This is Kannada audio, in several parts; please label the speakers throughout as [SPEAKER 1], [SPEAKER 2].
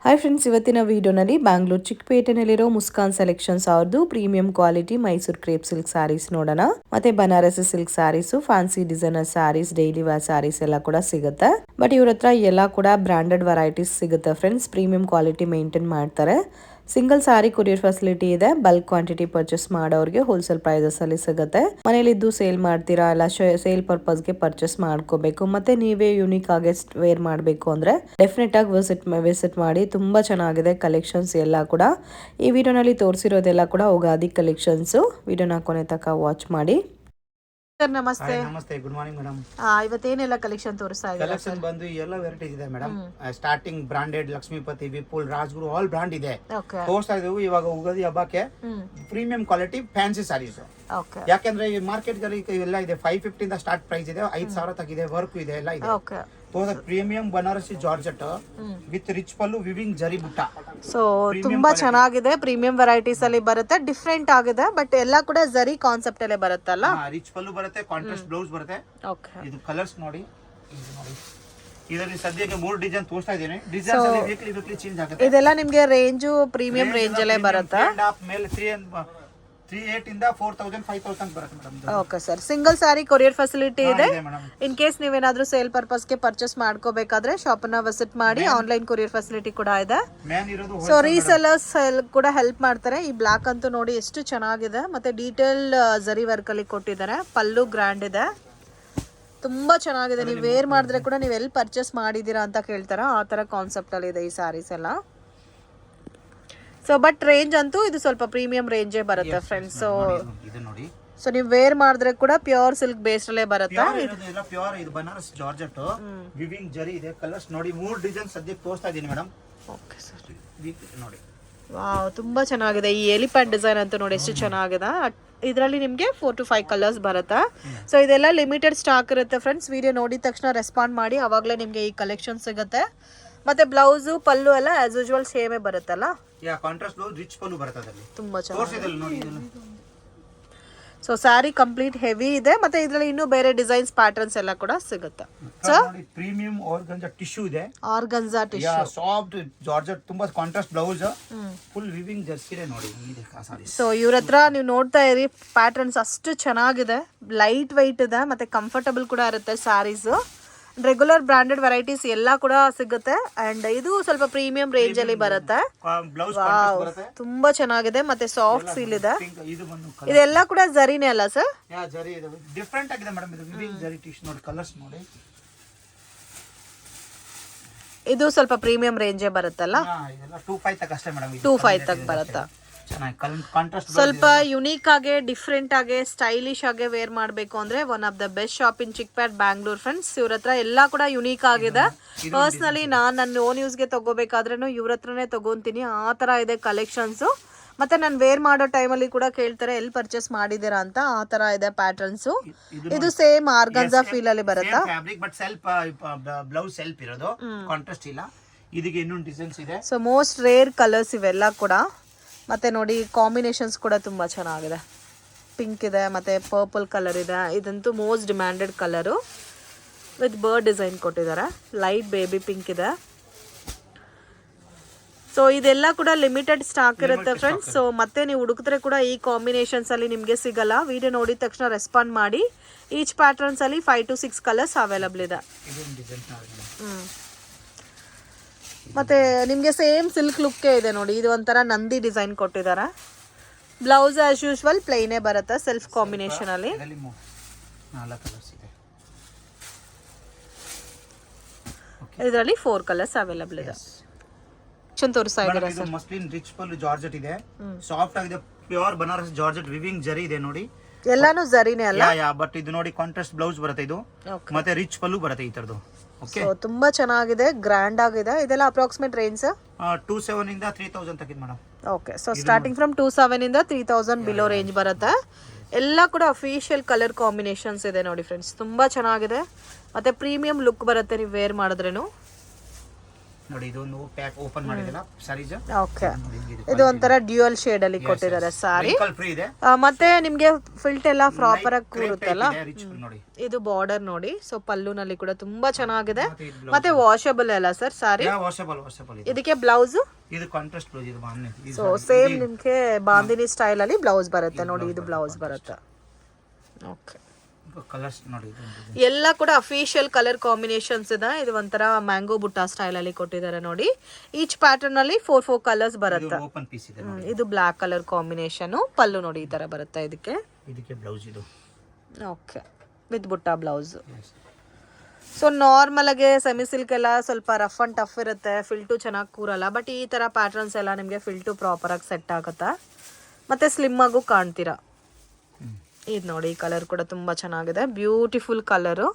[SPEAKER 1] ಹಾಯ್ ಫ್ರೆಂಡ್ಸ್, ಇವತ್ತಿನ ವಿಡಿಯೋನಲ್ಲಿ ಬ್ಯಾಂಗ್ಳೂರ್ ಚಿಕ್ಕಪೇಟೆನಲ್ಲಿರೋ ಮುಸ್ಕಾನ್ ಸೆಲೆಕ್ಷನ್ಸ್ ಅವ್ರದ್ದು premium quality Mysuru crepe silk sarees ನೋಡೋಣ. ಮತ್ತೆ Banarasi silk sarees, fancy designer sarees, daily wear sarees ಎಲ್ಲ ಕೂಡ ಸಿಗುತ್ತೆ. ಬಟ್ ಇವ್ರ ಹತ್ರ ಎಲ್ಲ ಕೂಡ ಬ್ರಾಂಡೆಡ್ ವೆರೈಟೀಸ್ ಸಿಗುತ್ತೆ ಫ್ರೆಂಡ್ಸ್. ಪ್ರೀಮಿಯಂ ಕ್ವಾಲಿಟಿ ಮೇಂಟೈನ್ ಮಾಡ್ತಾರೆ. ಸಿಂಗಲ್ ಸಾರಿ ಕೊರಿಯರ್ ಫೆಸಿಲಿಟಿ ಇದೆ. ಬಲ್ಕ್ ಕ್ವಾಂಟಿಟಿ ಪರ್ಚೇಸ್ ಮಾಡೋರಿಗೆ ಹೋಲ್ಸೇಲ್ ಪ್ರೈಸಸ್ ಅಲ್ಲಿ ಸಿಗುತ್ತೆ. ಮನೇಲಿದ್ದು ಸೇಲ್ ಮಾಡ್ತೀರಾ ಇಲ್ಲ ಸೇಲ್ ಪರ್ಪಸ್ಗೆ ಪರ್ಚೇಸ್ ಮಾಡ್ಕೋಬೇಕು, ಮತ್ತೆ ನೀವೇ ಯೂನಿಕ್ ಆಗಿ ವೇರ್ ಮಾಡಬೇಕು ಅಂದ್ರೆ ಡೆಫಿನೆಟ್ ಆಗಿ ವಿಸಿಟ್ ಮಾಡಿ. ತುಂಬಾ ಚೆನ್ನಾಗಿದೆ ಕಲೆಕ್ಷನ್ಸ್ ಎಲ್ಲ ಕೂಡ. ಈ ವಿಡಿಯೋನಲ್ಲಿ ತೋರಿಸಿರೋದೆಲ್ಲ ಕೂಡ ಉಗಾದಿ ಕಲೆಕ್ಷನ್ಸ್. ವಿಡಿಯೋನ ಕೊನೆ ತನಕ ವಾಚ್ ಮಾಡಿ.
[SPEAKER 2] ಸರ್ ನಮಸ್ತೆ.
[SPEAKER 3] ನಮಸ್ತೆ, ಗುಡ್ ಮಾರ್ನಿಂಗ್ ಮೇಡಮ್.
[SPEAKER 2] ಇವತ್ತೇನೆಲ್ಲ ಕಲೆಕ್ಷನ್ ತೋರಿಸ್ತಾ ಇದ್ದೀರಾ?
[SPEAKER 3] ಕಲೆಕ್ಷನ್ ಬಂದು ಎಲ್ಲ ವೆರೈಟೀಸ್ ಇದೆ madam. Starting branded Lakshmipati, Vipul, Rajguru all brand ಇದೆ ತೋರಿಸ್ತಾ ಇದ್ದೀವಿ. ಇವಾಗ ಉಗಾದಿ ಹಬ್ಬಕ್ಕೆ ಪ್ರೀಮಿಯಂ ಕ್ವಾಲಿಟಿ ಫ್ಯಾನ್ಸಿ ಸ್ಯಾರೀಸ್. ಯಾಕೆಂದ್ರೆ ಈ ಮಾರ್ಕೆಟ್ ಗಳಲ್ಲಿ ಎಲ್ಲ ಇದೆ. 550 ಇಂದ ಸ್ಟಾರ್ಟ್ ಪ್ರೈಸ್ ಇದೆ, 5000 ತನಕ ಇದೆ, ವರ್ಕ್ ಇದೆ, ಎಲ್ಲ ಇದೆ. Premium Banarasi georgette with rich pallu, viewing ಜರಿ ಬುಟ್ಟ.
[SPEAKER 2] ಸೊ ತುಂಬಾ ಚೆನ್ನಾಗಿದೆ. ಪ್ರೀಮಿಯಂ ವೆರೈಟೀಸ್ ಅಲ್ಲಿ ಬರುತ್ತೆ, ಡಿಫ್ರೆಂಟ್ ಆಗಿದೆ. ಬಟ್ ಎಲ್ಲ ಕೂಡ ಜರಿ ಕಾನ್ಸೆಪ್ಟ್ ಅಲ್ಲೇ ಬರುತ್ತಲ್ಲ.
[SPEAKER 3] ರಿಚ್ ಪಲ್ಲು ಬರುತ್ತೆ, ಕಾಂಟ್ರಾಸ್ಟ್ ಬ್ಲೌಸ್ ಬರುತ್ತೆ. ಇದು ಕಲರ್ಸ್ ನೋಡಿ. ಇದರಲ್ಲಿ ಸದ್ಯಕ್ಕೆ 3 ಡಿಸೈನ್ ತೋರಿಸ್ತಾ ಇದ್ದೀನಿ. ಡಿಸೈನ್ಸ್ ಅಲ್ಲಿ ವೀಕ್ಲಿ ಚೇಂಜ್ ಆಗುತ್ತೆ.
[SPEAKER 2] ಇದೆಲ್ಲ ನಿಮಗೆ ರೇಂಜ್ ಪ್ರೀಮಿಯಂ ರೇಂಜ್ ಅಲ್ಲೇ ಬರುತ್ತೆ.
[SPEAKER 3] ಮೇಲೆ 3,800 ಇಂದ 4,000 5,000 ಬರುತ್ತೆ madam.
[SPEAKER 2] Okay sir. Single sari courier facility ಇದೆ. ಇನ್ ಕೇಸ್ ನೀವೇನಾದ್ರೂ ಸೇಲ್ ಪರ್ಪಸ್ಗೆ ಪರ್ಚೇಸ್ ಮಾಡ್ಕೋಬೇಕಾದ್ರೆ ಶಾಪ್ ಅನ್ನ ವಿಸಿಟ್ ಮಾಡಿ. ಆನ್ಲೈನ್ ಕೊರಿಯರ್ ಫೆಸಿಲಿಟಿ ಕೂಡ ಇದೆ. ಸೊ ರೀಸೆಲ್ಲರ್ಸ್ ಕೂಡ ಹೆಲ್ಪ್ ಮಾಡ್ತಾರೆ. ಈ ಬ್ಲಾಕ್ ಅಂತೂ ನೋಡಿ ಎಷ್ಟು ಚೆನ್ನಾಗಿದೆ. ಮತ್ತೆ ಡೀಟೇಲ್ ಜರಿ ವರ್ಕ್ ಅಲ್ಲಿ ಕೊಟ್ಟಿದ್ದಾರೆ. ಪಲ್ಲು ಗ್ರ್ಯಾಂಡ್ ಇದೆ, ತುಂಬಾ ಚೆನ್ನಾಗಿದೆ. ನೀವು ವೇರ್ ಮಾಡಿದ್ರೆ ಕೂಡ ನೀವು ಎಲ್ಲಿ ಪರ್ಚೇಸ್ ಮಾಡಿದೀರಾ ಅಂತ ಕೇಳ್ತಾರ, ಆ ತರ ಕಾನ್ಸೆಪ್ಟ್ ಅಲ್ಲಿ ಇದೆ ಈ ಸ್ಯಾರೀಸ್ ಎಲ್ಲ. ಸೊ ಬಟ್ ರೇಂಜ್ ಅಂತೂ ಇದು ಸ್ವಲ್ಪ ಪ್ರೀಮಿಯಂ ರೇಂಜೇ ಬರುತ್ತೆ ಫ್ರೆಂಡ್ಸ್. ಸೊ ನೀವು ವೇರ್ ಮಾಡಿದ್ರೆ ಕೂಡ ಪ್ಯೂರ್ ಸಿಲ್ಕ್ ಬೇಸ್ ಅಲ್ಲೇ ಬರುತ್ತೆ.
[SPEAKER 3] ಪ್ಯೂರ್ ಇದು ಬನಾರಸ್ ಜಾರ್ಜೆಟ್ ವಿವಿಂಗ್ ಜರಿ ಇದೆ. ಕಲರ್ಸ್ ನೋಡಿ, 3 ಡಿಸೈನ್ ಸದ್ಯಕ್ಕೆ ತೋರಿಸ್ತಾ ಇದೀನಿ ಮೇಡಮ್.
[SPEAKER 2] ಓಕೆ ಸರ್,
[SPEAKER 3] ನೋಡಿ.
[SPEAKER 2] ವಾವ್, ತುಂಬಾ ಚೆನ್ನಾಗಿದೆ. ಈ ಎಲಿಫೆಂಟ್ ಡಿಸೈನ್ ಅಂತೂ ನೋಡಿ ಎಷ್ಟು ಚೆನ್ನಾಗಿದೆ. ಇದರಲ್ಲಿ ನಿಮಗೆ 4 to 5 ಕಲರ್ಸ್ ಬರುತ್ತೆ. ಸೊ ಇದೆಲ್ಲ ಲಿಮಿಟೆಡ್ ಸ್ಟಾಕ್ ಇರುತ್ತೆ ಫ್ರೆಂಡ್ಸ್. ವಿಡಿಯೋ ನೋಡಿದ ತಕ್ಷಣ ರೆಸ್ಪಾಂಡ್ ಮಾಡಿ, ಅವಾಗಲೇ ನಿಮಗೆ ಈ ಕಲೆಕ್ಷನ್ ಸಿಗುತ್ತೆ. ಮತ್ತೆ ಬ್ಲೌಸ್ ಪಲ್ಲು ಎಲ್ಲ ಆಸ್ ಯೂಶುವಲ್ ಸೇಮೇ ಬರುತ್ತಲ್ಲ.
[SPEAKER 3] ಕಾಂಟ್ರಾಸ್ಟ್ ಬ್ಲೌಸ್, ರಿಚ್ ಪಲ್ಲು ಬರುತ್ತೆ ಅದರಲ್ಲಿ.
[SPEAKER 2] ತುಂಬಾ ಚೆನ್ನಾಗಿದೆ. ಸೊ ಸ್ಯಾರಿ ಕಂಪ್ಲೀಟ್ ಹೆವಿ ಇದೆ. ಮತ್ತೆ ಇದರಲ್ಲಿ ಇನ್ನೂ ಬೇರೆ ಡಿಸೈನ್ಸ್ ಪ್ಯಾಟರ್ನ್ಸ್ ಎಲ್ಲ ಕೂಡ ಸಿಗುತ್ತೆ. ಸರ್
[SPEAKER 3] ಪ್ರೀಮಿಯಂ ಆರ್ಗನ್ಜಾ ಟಿಶ್ಯೂ ಇದೆ.
[SPEAKER 2] ಆರ್ಗನ್ಜಾ ಟಿಶ್ಯೂ,
[SPEAKER 3] ಸಾಫ್ಟ್ ಜಾರ್ಜೆಟ್, ತುಂಬಾ contrast blouse, full viewing Jersey ನೋಡಿ.
[SPEAKER 2] ಸೊ ಇವ್ರ ಹತ್ರ ನೀವು ನೋಡ್ತಾ ಇರಿ, ಪ್ಯಾಟರ್ನ್ಸ್ ಅಷ್ಟು ಚೆನ್ನಾಗಿದೆ. ಲೈಟ್ ವೈಟ್ ಇದೆ, ಮತ್ತೆ ಕಂಫರ್ಟಬಲ್ ಕೂಡ ಇರುತ್ತೆ ಸ್ಯಾರೀಸ್. ರೆಗ್ಯುಲರ್ ಬ್ರಾಂಡೆಡ್ ವೆರೈಟೀಸ್ ಎಲ್ಲ ಕೂಡ ಸಿಗುತ್ತೆ. ಅಂಡ್ ಇದು ಸ್ವಲ್ಪ ಪ್ರೀಮಿಯಂ ರೇಂಜ್ ಅಲ್ಲಿ ಬರುತ್ತೆ. ತುಂಬಾ ಚೆನ್ನಾಗಿದೆ, ಮತ್ತೆ ಸಾಫ್ಟ್ ಫೀಲ್ ಇದೆ. ಇದೆಲ್ಲ ಕೂಡ ಜರಿನೇ ಅಲ್ಲ ಸರ್?
[SPEAKER 3] ಡಿಫರೆಂಟ್ ಆಗಿದೆ ಮೇಡಮ್. ಇದು ವಿವಿಂಗ್ ಜರಿ ಟಿಶ್ಯೂ ನೋಡಿ, ಕಲರ್ಸ್ ನೋಡಿ.
[SPEAKER 2] ಇದು ಸ್ವಲ್ಪ ಪ್ರೀಮಿಯಂ ರೇಂಜೇ ಬರುತ್ತಲ್ಲ.
[SPEAKER 3] 2,500 ತನಕ ಅಷ್ಟೇ ಮೇಡಮ್.
[SPEAKER 2] 2,500 ತನಕ ಬರುತ್ತಾ? ಸ್ವಲ್ಪ ಯುನೀಕ್ ಆಗಿ, ಡಿಫ್ರೆಂಟ್ ಆಗಿ, ಸ್ಟೈಲಿಶ್ ಆಗಿ ವೇರ್ ಮಾಡಬೇಕು ಅಂದ್ರೆ one of the best shop in Chickpet Bangalore friends. ಇವ್ರ ಹತ್ರ ಎಲ್ಲ ಕೂಡ ಯುನೀಕ್ ಆಗಿದೆ. ಪರ್ಸನಲಿ ನನ್ನ ಓನ್ ಯೂಸ್ಗೆ ತಗೋಬೇಕಾದ್ರೂ ಇವ್ರ ಹತ್ರನೇ ತಗೊಂತೀನಿ. ಆ ತರ ಇದೆ ಕಲೆಕ್ಷನ್ಸ್. ಮತ್ತೆ ನಾನು ವೇರ್ ಮಾಡೋ ಟೈಮಲ್ಲಿ ಕೂಡ ಕೇಳ್ತಾರೆ ಎಲ್ಲಿ ಪರ್ಚೇಸ್ ಮಾಡಿದೀರಾ ಅಂತ. ಆ ತರ ಇದೆ ಪ್ಯಾಟರ್ನ್ಸ್. ಇದು ಸೇಮ್ ಆರ್ಗನ್ಜಾ ಫೀಲ್ ಅಲ್ಲಿ ಬರುತ್ತಾ?
[SPEAKER 3] ಬ್ಲೌಸ್ ಸೆಲ್ಫ್ ಇರೋದು, ಕಾಂಟ್ರಾಸ್ಟ್ ಇಲ್ಲ. ಇದಕ್ಕೆ ಇನ್ನೊಂದು ಡಿಸೈನ್ಸ್ ಇದೆ.
[SPEAKER 2] ಸೊ ಮೋಸ್ಟ್ ರೇರ್ ಕಲರ್ಸ್ ಇವೆಲ್ಲ ಕೂಡ. ಮತ್ತೆ ನೋಡಿ ಕಾಂಬಿನೇಷನ್ಸ್ ಕೂಡ ತುಂಬಾ ಚೆನ್ನಾಗಿದೆ. ಪಿಂಕ್ ಇದೆ, ಮತ್ತೆ ಪರ್ಪಲ್ ಕಲರ್ ಇದೆ. ಇದಂತೂ most demanded colour. With bird design ಕೊಟ್ಟಿದ್ದಾರೆ. ಲೈಟ್ ಬೇಬಿ ಪಿಂಕ್ ಇದೆ. ಸೊ ಇದೆಲ್ಲ ಕೂಡ ಲಿಮಿಟೆಡ್ ಸ್ಟಾಕ್ ಇರುತ್ತೆ ಫ್ರೆಂಡ್ಸ್. ಸೊ ಮತ್ತೆ ನೀವು ಹುಡುಕಿದ್ರೆ ಕೂಡ ಈ ಕಾಂಬಿನೇಷನ್ಸ್ ಅಲ್ಲಿ ನಿಮಗೆ ಸಿಗಲ್ಲ. ವಿಡಿಯೋ ನೋಡಿದ ತಕ್ಷಣ ರೆಸ್ಪಾಂಡ್ ಮಾಡಿ. ಈಚ್ ಪ್ಯಾಟರ್ನ್ಸ್ ಅಲ್ಲಿ 5 to 6 ಕಲರ್ಸ್ ಅವೈಲಬಲ್ ಇದೆ. ಮತ್ತೆ ನಿಮಗೆ ಸೇಮ್ ಸಿಲ್ಕ್ ಲುಕ್ಕೇ ಇದೆ ನೋಡಿ. ಇದು ಒಂಥರ ನಂದಿ ಡಿಸೈನ್ ಕೊಟ್ಟಿದ್ದಾರೆ. ಬ್ಲೌಸ್ ಆಸ್ ಯೂಶುವಲ್ ಪ್ಲೈನೇ ಬರುತ್ತೆ, ಸೆಲ್ಫ್ ಕಾಂಬಿನೇಷನ್ ಅಲ್ಲಿ. ಇದರಲ್ಲಿ 4 ಕಲರ್ಸ್ ಅವೈಲಬಲ್ ಇದೆ. ತೋರಿಸ್ತಾ ಇದ್ದಾರೆ
[SPEAKER 3] ಸರ್. ಮಸ್ಲಿನ್ ರಿಚ್ ಪಲ್ಲು ಜಾರ್ಜೆಟ್ ಇದೆ, ಸಾಫ್ಟ್ ಆಗಿದೆ. ಪ್ಯೂರ್ ಬನಾರಸ್ ಜಾರ್ಜೆಟ್ ವಿವಿಂಗ್ ಜರಿ ಇದೆ ನೋಡಿ.
[SPEAKER 2] ಎಲ್ಲಾನು ಜರಿನೇ ಅಲ್ಲ?
[SPEAKER 3] ಬಟ್ ಇದು ನೋಡಿ ಕಾಂಟ್ರಾಸ್ಟ್ ಬ್ಲೌಸ್ ಬರುತ್ತೆ ಇದು, ಮತ್ತೆ ರಿಚ್ ಪಲ್ಲು ಬರುತ್ತೆ ಈ ತರದ್ದು.
[SPEAKER 2] ತುಂಬಾ ಚೆನ್ನಾಗಿದೆ, ಗ್ರ್ಯಾಂಡ್ ಆಗಿದೆ. ಇದೆಲ್ಲ ಅಪ್ರಾಕ್ಸಿಮೇಟ್ ರೇಂಜ್
[SPEAKER 3] 2,700 ಇಂದ 3,000 ತನಕ madam.
[SPEAKER 2] Okay. So starting from 2,700 ಇಂದ 3,000 ಬಿಲೋ ರೇಂಜ್ ಬರುತ್ತೆ. ಎಲ್ಲ ಕೂಡ ಅಫಿಷಿಯಲ್ ಕಲರ್ ಕಾಂಬಿನೇಷನ್ಸ್ ಇದೆ ನೋಡಿ ಫ್ರೆಂಡ್ಸ್. ತುಂಬಾ ಚೆನ್ನಾಗಿದೆ, ಮತ್ತೆ ಪ್ರೀಮಿಯಂ ಲುಕ್ ಬರುತ್ತೆ ನೀವು ವೇರ್ ಮಾಡಿದ್ರೇನು.
[SPEAKER 3] ನೋಡಿ ಇದೊಂದು ಪ್ಯಾಕ್ ಓಪನ್ ಮಾಡಿದಿಲ್ಲ ಸಾರೀಸ್.
[SPEAKER 2] ಓಕೆ, ಇದು ಒಂಥರ ಡ್ಯೂಯಲ್ ಶೇಡ್ ಅಲ್ಲಿ ಕೊಟ್ಟಿದ್ದಾರೆ ಸಾರಿ.
[SPEAKER 3] ಫ್ರೀ ಇದೆ
[SPEAKER 2] ಮತ್ತೆ ನಿಮ್ಗೆ ಫಿಲ್ಟ್ ಎಲ್ಲ ಪ್ರಾಪರ್ ಆಗಿ ಕೂರುತ್ತಲ್ಲ.
[SPEAKER 3] ನೋಡಿ
[SPEAKER 2] ಇದು ಬಾರ್ಡರ್ ನೋಡಿ. ಸೊ ಪಲ್ಲುನಲ್ಲಿ ಕೂಡ ತುಂಬಾ ಚೆನ್ನಾಗಿದೆ. ಮತ್ತೆ ವಾಷಬಲ್ ಅಲ್ಲ ಸರ್ ಸಾರಿ?
[SPEAKER 3] ವಾಷಬಲ್
[SPEAKER 2] ಇದಕ್ಕೆ ಬ್ಲೌಸ್
[SPEAKER 3] ಇದು ಕಾಂಟ್ರಾಸ್ಟ್ ಬ್ಲೌಸ್ ಇದು ಬಾಂದಿನಿ.
[SPEAKER 2] ಸೊ ಸೇಮ್ ನಿಮ್ಗೆ ಬಾಂದಿನಿ ಸ್ಟೈಲ್ ಅಲ್ಲಿ ಬ್ಲೌಸ್ ಬರುತ್ತೆ ನೋಡಿ. ಇದು ಬ್ಲೌಸ್ ಬರುತ್ತೆ. ಓಕೆ,
[SPEAKER 3] ಕಲರ್ಸ್ ನೋಡಿ
[SPEAKER 2] ಎಲ್ಲ ಕೂಡ ಅಫಿಷಿಯಲ್ ಕಲರ್ ಕಾಂಬಿನೇಷನ್ಸ್ ಇದೆ. ಇದು ಒಂಥರ ಮ್ಯಾಂಗೋ ಬುಟ್ಟ ಸ್ಟೈಲ್ ಅಲ್ಲಿ ಕೊಟ್ಟಿದ್ದಾರೆ ನೋಡಿ. ಈಚ್ ಪ್ಯಾಟರ್ನ್ ಅಲ್ಲಿ 4 ಕಲರ್ಸ್ ಬರುತ್ತೆ.
[SPEAKER 3] ಓಪನ್ ಪೀಸ್ ಇದೆ.
[SPEAKER 2] ಇದು ಬ್ಲಾಕ್ ಕಲರ್ ಕಾಂಬಿನೇಷನ್. ಪಲ್ಲು ನೋಡಿ ಈ ತರ ಬರುತ್ತೆ. ಇದಕ್ಕೆ
[SPEAKER 3] ಬ್ಲೌಸ್ ಇದು.
[SPEAKER 2] ಓಕೆ, ವಿತ್ ಬುಟ್ಟ ಬ್ಲೌಸ್. ಸೊ ನಾರ್ಮಲ್ ಆಗಿ ಸೆಮಿ ಸಿಲ್ಕ್ ಎಲ್ಲ ಸ್ವಲ್ಪ ರಫ್ ಅಂಡ್ ಟಫ್ ಇರುತ್ತೆ, ಫಿಲ್ಟು ಚೆನ್ನಾಗಿ ಕೂರಲ್ಲ. ಬಟ್ ಈ ತರ ಪ್ಯಾಟರ್ನ್ಸ್ ಎಲ್ಲ ನಿಮಗೆ ಫಿಲ್ಟು ಪ್ರಾಪರ್ ಆಗಿ ಸೆಟ್ ಆಗುತ್ತಾ, ಮತ್ತೆ ಸ್ಲಿಮ್ ಆಗು ಕಾಣ್ತೀರಾ. ಇದು ನೋಡಿ, ಈ ಕಲರ್ ಕೂಡ ತುಂಬಾ ಚೆನ್ನಾಗಿದೆ, ಬ್ಯೂಟಿಫುಲ್ ಕಲರು.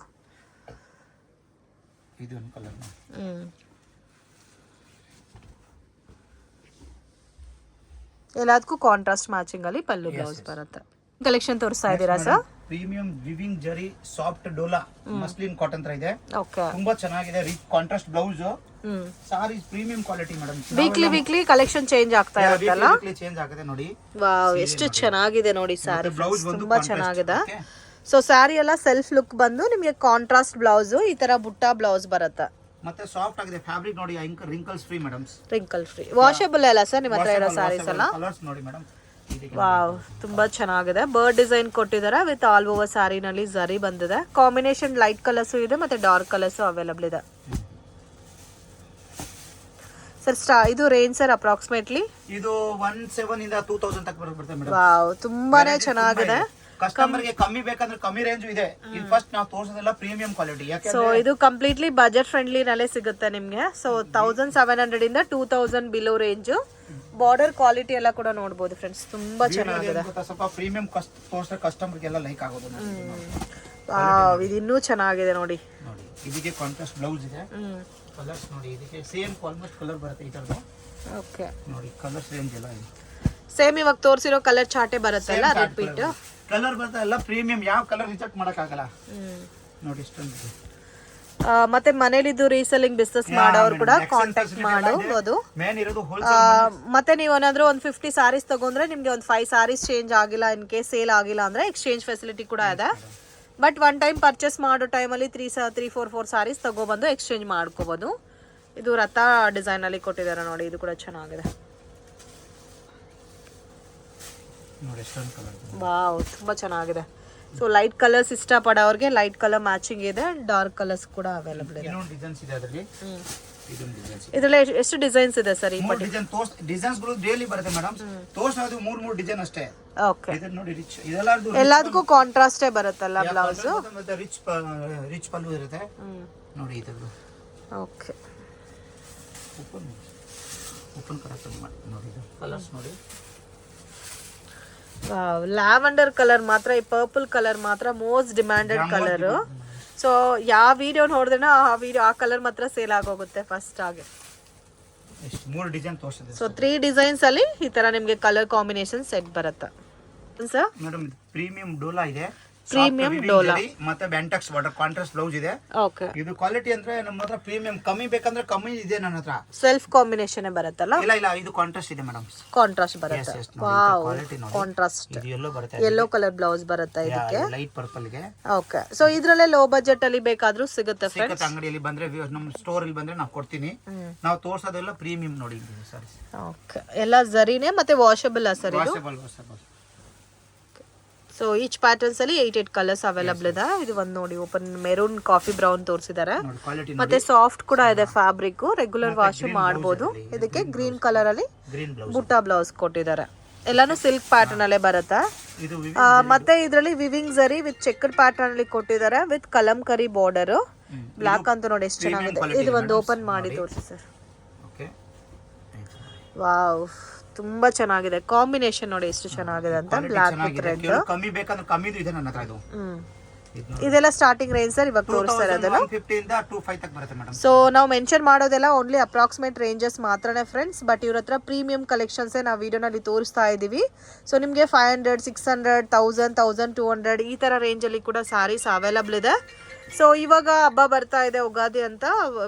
[SPEAKER 2] ಎಲ್ಲದಕ್ಕೂ ಕಾಂಟ್ರಾಸ್ಟ್ ಮ್ಯಾಚಿಂಗ್ ಅಲ್ಲಿ ಪಲ್ಲು ಬ್ಲೌಸ್ ಬರುತ್ತೆ. ಕಲೆಕ್ಷನ್ ತೋರಿಸ್ತಾ ಇದ್ದೀರಾ sir?
[SPEAKER 3] Premium weaving zari soft dola muslin cotton ತರ ಇದೆ.
[SPEAKER 2] ಓಕೆ,
[SPEAKER 3] ತುಂಬಾ ಚೆನ್ನಾಗಿದೆ. Rich contrast blouse. Sari premium quality madam.
[SPEAKER 2] Weekly collection change ಆಗ್ತಾ ಇರುತ್ತಲ್ಲ.
[SPEAKER 3] ಚೇಂಜ್ ಆಗುತ್ತೆ ನೋಡಿ.
[SPEAKER 2] ವಾವ್, ಎಷ್ಟು ಚೆನ್ನಾಗಿದೆ ನೋಡಿ ಸಾರಿ. ತುಂಬಾ ಚೆನ್ನಾಗಿದೆ. ಸೊ ಸ್ಯಾರಿ ಎಲ್ಲ ಸೆಲ್ಫ್ ಲುಕ್ ಬಂದು ನಿಮಗೆ ಕಾಂಟ್ರಾಸ್ಟ್ ಬ್ಲೌಸ್, ಈ ತರ ಬುಟ್ಟ ಬ್ಲೌಸ್ ಬರುತ್ತೆ.
[SPEAKER 3] ಮತ್ತೆ ಸಾಫ್ಟ್ ಆಗಿದೆ ಫ್ಯಾಬ್ರಿಕ್ ನೋಡಿ. Wrinkles free madam.
[SPEAKER 2] Wrinkle free. Washable ಅಲ್ಲ ಸರ್ ನಿಮ್ಮ ಹತ್ರ ಇರೋ ಸಾರೀಸ್ ಎಲ್ಲ?
[SPEAKER 3] ಕಲರ್ಸ್ ನೋಡಿ ಮೇಡಮ್.
[SPEAKER 2] ವಾವ್, ತುಂಬಾ ಚೆನ್ನಾಗಿದೆ. ಬರ್ಡ್ ಡಿಸೈನ್ ಕೊಟ್ಟಿದ್ದಾರೆ ವಿತ್ ಆಲ್ ಓವರ್ ಸ್ಯಾರಿನಲ್ಲಿ ಜರಿ ಬಂದಿದೆ. ಕಾಂಬಿನೇಷನ್ ಲೈಟ್ ಕಲರ್ಸ್ ಇದೆ ಮತ್ತೆ ಡಾರ್ಕ್ ಕಲರ್ಸ್ ಅವೈಲಬಲ್ ಇದೆ. ಸರ್ ಇದು ರೇಂಜ್ ಸರ್ ಅಪ್ರಾಕ್ಸಿಮೇಟ್ಲಿ?
[SPEAKER 3] ಇದು 17 ಇಂದ 2000 ತನಕ ಬರುತ್ತೆ ಮೇಡಮ್.
[SPEAKER 2] ವಾವ್, ತುಂಬಾನೇ ಚೆನ್ನಾಗಿದೆ.
[SPEAKER 3] ಕಸ್ಟಮರ್ ಗೆ ಕಮ್ಮಿ ಬೇಕಂದ್ರೆ ಕಮ್ಮಿ ರೇಂಜ್ ಇದೆ. ಇದು ಫಸ್ಟ್ ನಾವು ತೋರಿಸೋದೆಲ್ಲ ಪ್ರೀಮಿಯಂ ಕ್ವಾಲಿಟಿ.
[SPEAKER 2] ಸೊ ಇದು ಕಂಪ್ಲೀಟ್ಲಿ ಬಜೆಟ್ ಫ್ರೆಂಡ್ಲಿ ನಲ್ಲೇ ಸಿಗುತ್ತೆ ನಿಮ್ಗೆ. ಸೊ 1700 ಇಂದ 2000 ಬಿಲೋ ರೇಂಜ್. ಬಾರ್ಡರ್ ಕ್ವಾಲಿಟಿ ಎಲ್ಲ ಕೂಡ ನೋಡಬಹುದು ಫ್ರೆಂಡ್ಸ್, ತುಂಬಾ ಚೆನ್ನಾಗಿದೆ.
[SPEAKER 3] ಸ್ವಲ್ಪ ಪ್ರೀಮಿಯಂ ತೋರಿಸಿದ್ರೆ ಕಸ್ಟಮರ್ ಗೆಲ್ಲ ಲೈಕ್ ಆಗೋದು.
[SPEAKER 2] ವಾವ್, ಇದು ಇನ್ನೂ ಚೆನ್ನಾಗಿದೆ ನೋಡಿ.
[SPEAKER 3] ನೋಡಿ ಇದಕ್ಕೆ ಕಾಂಟ್ರಾಸ್ಟ್ ಬ್ಲೌಸ್ ಇದೆ. ಕಲರ್ಸ್ ನೋಡಿ, ಇದಕ್ಕೆ ಸೇಮ್ ಆಲ್ಮೋಸ್ಟ್ ಕಲರ್ ಬರುತ್ತೆ ಈ ತರದ್ದು.
[SPEAKER 2] ಓಕೆ,
[SPEAKER 3] ನೋಡಿ ಕಲರ್ಸ್ ರೇಂಜ್ ಎಲ್ಲ ಇದೆ.
[SPEAKER 2] ಸೇಮ್ ಇವಾಗ ತೋರಿಸಿರೋ ಕಲರ್ ಚಾರ್ಟೇ ಬರುತ್ತಲ್ಲ, ರಿಪೀಟ್
[SPEAKER 3] ಕಲರ್ ಬರುತ್ತೆ. ಎಲ್ಲ ಪ್ರೀಮಿಯಂ, ಯಾವ ಕಲರ್ ರಿಜೆಕ್ಟ್ ಮಾಡಕ್ ಆಗಲ್ಲ ನೋಡಿ. ಇಷ್ಟೊಂದು
[SPEAKER 2] ಮತ್ತೆ ಮನೇಲಿದ್ದು ರೀಸೆಲ್ಲಿಂಗ್ ಬಿಸ್ನೆಸ್ ಮಾಡೋರು ಕೂಡ ಕಾಂಟ್ಯಾಕ್ಟ್ ಮಾಡಬಹುದು. ಮತ್ತೆ ನೀವು ಏನಾದ್ರು ಒಂದು 50 ಸಾರೀಸ್ ತಗೊಂಡ್ರೆ ನಿಮ್ಗೆ ಒಂದು 5 ಸಾರೀಸ್ ಚೇಂಜ್ ಆಗಿಲ್ಲ, ಇನ್ ಕೇಸ್ ಸೇಲ್ ಆಗಿಲ್ಲ ಅಂದ್ರೆ ಎಕ್ಸ್ಚೇಂಜ್ ಫೆಸಿಲಿಟಿ ಕೂಡ ಇದೆ. ಬಟ್ ಒನ್ ಟೈಮ್ ಪರ್ಚೇಸ್ ಮಾಡೋ ಟೈಮಲ್ಲಿ 3-4 ಸಾರೀಸ್ ತಗೊಬಂದು ಎಕ್ಸ್ಚೇಂಜ್ ಮಾಡ್ಕೋಬಹುದು. ಇದು ರಥ ಡಿಸೈನ್ ಅಲ್ಲಿ ಕೊಟ್ಟಿದ್ದಾರೆ ನೋಡಿ. ಇದು ಕೂಡ ಚೆನ್ನಾಗಿದೆ. ವಾವ್, ತುಂಬಾ ಚೆನ್ನಾಗಿದೆ. ಸೊ ಲೈಟ್ ಕಲರ್ಸ್ ಇಷ್ಟ ಪಡೋರಿಗೆ ಲೈಟ್ ಕಲರ್ ಮ್ಯಾಚಿಂಗ್ ಇದೆ. ಡಾರ್ಕ್ ಕಲರ್ಸ್ ಕೂಡ ಅವೈಲಬಲ್ ಇದೆ. ಇದರಲ್ಲಿ ಎಷ್ಟು ಡಿಸೈನ್ಸ್ ಇದೆ ಸರ್? ಈ
[SPEAKER 3] ಡೈಲಿ ಬರುತ್ತೆ ಮೇಡಮ್. ತೋರಿಸೋದು 3 ಡಿಸೈನ್ ಅಷ್ಟೇ.
[SPEAKER 2] ಓಕೆ,
[SPEAKER 3] ಇದು ನೋಡಿ ರಿಚ್.
[SPEAKER 2] ಎಲ್ಲದಕ್ಕೂ ಕಾಂಟ್ರಾಸ್ಟೇ ಬರುತ್ತಲ್ಲ ಬ್ಲೌಸ್.
[SPEAKER 3] ರಿಚ್ ಪಲ್ಲು ಇರುತ್ತೆ ನೋಡಿ ಇದರದ್ದು.
[SPEAKER 2] ಓಕೆ,
[SPEAKER 3] ಓಪನ್ ನೋಡಿ ಕಲರ್ಸ್ ನೋಡಿ.
[SPEAKER 2] ಲ್ಯಾವೆಂಡರ್ ಕಲರ್ ಮಾತ್ರ, ಈ ಪರ್ಪಲ್ ಕಲರ್ ಮಾತ್ರ ಮೋಸ್ಟ್ ಡಿಮ್ಯಾಂಡೆಡ್ ಕಲರ್. ಸೊ ಯಾವ ವಿಡಿಯೋ ನೋಡಿದ್ರೆ ಆ ಕಲರ್ ಮಾತ್ರ ಸೇಲ್ ಆಗೋಗುತ್ತೆ ಫಸ್ಟ್ ಆಗಿ.
[SPEAKER 3] 3 ಡಿಸೈನ್ ತೋರಿಸಿದೆ.
[SPEAKER 2] ಸೊ 3 ಡಿಸೈನ್ಸ್ ಅಲ್ಲಿ ಈ ತರ ನಿಮಗೆ ಕಲರ್ ಕಾಂಬಿನೇಷನ್ ಸೆಟ್ ಬರುತ್ತೆ ಸರ್.
[SPEAKER 3] ಮೇಡಮ್ ಪ್ರೀಮಿಯಂ ಡೋಲಾ ಇದೆ.
[SPEAKER 2] ಪ್ರೀಮಿಯಂ ಡೋಲಾ
[SPEAKER 3] ಮತ್ತೆ ಬ್ಯಾಂಟಕ್ಸ್ ಬಾರ್ಡರ್ ಕಾಂಟ್ರಾಸ್ಟ್ ಬ್ಲೌಸ್ ಇದೆ.
[SPEAKER 2] ಓಕೆ,
[SPEAKER 3] ಇದು ಕ್ವಾಲಿಟಿ ಅಂದ್ರೆ ನಮ್ಮ ಹತ್ರ ಪ್ರೀಮಿಯಂ. ಕಮ್ಮಿ ಬೇಕಂದ್ರೆ ಕಮ್ಮಿ ಇದೆ ನನ್ನ ಹತ್ರ.
[SPEAKER 2] ಸೆಲ್ಫ್ ಕಾಂಬಿನೇಷನ್ ಬರುತ್ತಲ್ಲ?
[SPEAKER 3] ಇಲ್ಲ ಇದು ಕಾಂಟ್ರಾಸ್ಟ್ ಇದೆ ಮೇಡಮ್.
[SPEAKER 2] ಕಾಂಟ್ರಾಸ್ಟ್ ಬರುತ್ತೆ. Wow, contrast yellow colour blouse ಬರುತ್ತೆ ಇದಕ್ಕೆ,
[SPEAKER 3] ಲೈಟ್ ಪರ್ಪಲ್ ಗೆ.
[SPEAKER 2] ಓಕೆ, ಸೊ ಇದ್ರಲ್ಲೇ ಲೋ ಬಜೆಟ್ ಅಲ್ಲಿ ಬೇಕಾದ್ರೂ ಸಿಗುತ್ತೆ ಫ್ರೆಂಡ್ಸ್.
[SPEAKER 3] ಅಂಗಡಿಯಲ್ಲಿ ಬಂದ್ರೆ ನಮ್ಮ ಸ್ಟೋರ್ ಅಲ್ಲಿ ಬಂದ್ರೆ ನಾವು ಕೊಡ್ತೀನಿ. ನಾವು ತೋರ್ಸೋದೆಲ್ಲ ಪ್ರೀಮಿಯಂ ನೋಡಿ ಸರ್.
[SPEAKER 2] ಓಕೆ, ಎಲ್ಲ ಜರಿನೇ ಮತ್ತೆ ವಾಷಬಲ್ ಸರ್ ಇದು?
[SPEAKER 3] ವಾಷಬಲ್.
[SPEAKER 2] ಸೊ ಈಚ್ ಪ್ಯಾಟರ್ನ್ಸ್ ಅಲ್ಲಿ 8 ಕಲರ್ಸ್ ಅವೈಲಬಲ್ ಇದೆ. ಇದು ಒಂದು ನೋಡಿ, ಓಪನ್ ಮೆರೂನ್ ಕಾಫಿ ಬ್ರೌನ್ ತೋರಿಸಿದ್ದಾರೆ. ಮತ್ತೆ ಸಾಫ್ಟ್ ಕೂಡ ಇದೆ ಫ್ಯಾಬ್ರಿಕ್, ರೆಗ್ಯುಲರ್ ವಾಶ್ ಮಾಡಬಹುದು. ಇದಕ್ಕೆ ಗ್ರೀನ್ ಕಲರ್ ಅಲ್ಲಿ ಬುಟ್ಟ ಬ್ಲೌಸ್ ಕೊಟ್ಟಿದ್ದಾರೆ. ಎಲ್ಲಾನು ಸಿಲ್ಕ್ ಪ್ಯಾಟರ್ನ್ ಅಲ್ಲೇ ಬರುತ್ತೆ. ಮತ್ತೆ ಇದರಲ್ಲಿ ವಿವಿಂಗ್ ಜರಿ ವಿತ್ ಚೆಕ್ಡ್ ಪ್ಯಾಟರ್ನ್ ಅಲ್ಲಿ ಕೊಟ್ಟಿದ್ದಾರೆ ವಿತ್ ಕಲಂಕರಿ ಬಾರ್ಡರ್. ಬ್ಲಾಕ್ ಅಂತ ನೋಡಿ ಎಷ್ಟು ಚೆನ್ನಾಗಿದೆ. ಇದು ಒಂದು ಓಪನ್ ಮಾಡಿ ತೋರಿಸಿ ಸರ್. ವಾವ್, ತುಂಬಾ ಚೆನ್ನಾಗಿದೆ. ಕಾಂಬಿನೇಷನ್ ನೋಡಿ ಎಷ್ಟು ಚೆನ್ನಾಗಿದೆ ಅಂತ. Block with red.
[SPEAKER 3] ಕಮ್ಮಿ ಬೇಕಂದ್ರೆ ಕಮ್ಮಿದು ಇದೆ ನನ್ನ ಹತ್ರ. ಇದು
[SPEAKER 2] ಇದೆಲ್ಲ ಸ್ಟಾರ್ಟಿಂಗ್ ರೇಂಜ್ ಸರ್ ಇವಾಗ ತೋರಿಸ್ತಾ ಇರೋದಲ್ಲ?
[SPEAKER 3] 150 ಇಂದ 25 ತನಕ ಬರುತ್ತೆ ಮೇಡಮ್.
[SPEAKER 2] ಸೊ ನಾವು ಮೆನ್ಷನ್ ಮಾಡೋದೆಲ್ಲ ಓನ್ಲಿ ಅಪ್ರಾಕ್ಸಿಮೇಟ್ ರೇಂಜಸ್ ಮಾತ್ರನೇ ಫ್ರೆಂಡ್ಸ್. ಬಟ್ ಇವ್ರ ಹತ್ರ ಪ್ರೀಮಿಯಂ ಕಲೆಕ್ಷನ್ಸ್ ನಾವು ವಿಡಿಯೋನಲ್ಲಿ ತೋರಿಸ್ತಾ ಇದ್ದೀವಿ. ಸೊ ನಿಮಗೆ 500, 600, 1000, 1200 ಈ ತರ ರೇಂಜ್ ಅಲ್ಲಿ ಕೂಡ ಸಾರೀಸ್ ಅವೈಲಬಲ್ ಇದೆ. ಸೊ ಇವಾಗ ಹಬ್ಬ ಬರ್ತಾ ಇದೆ ಉಗಾದಿ ಅಂತ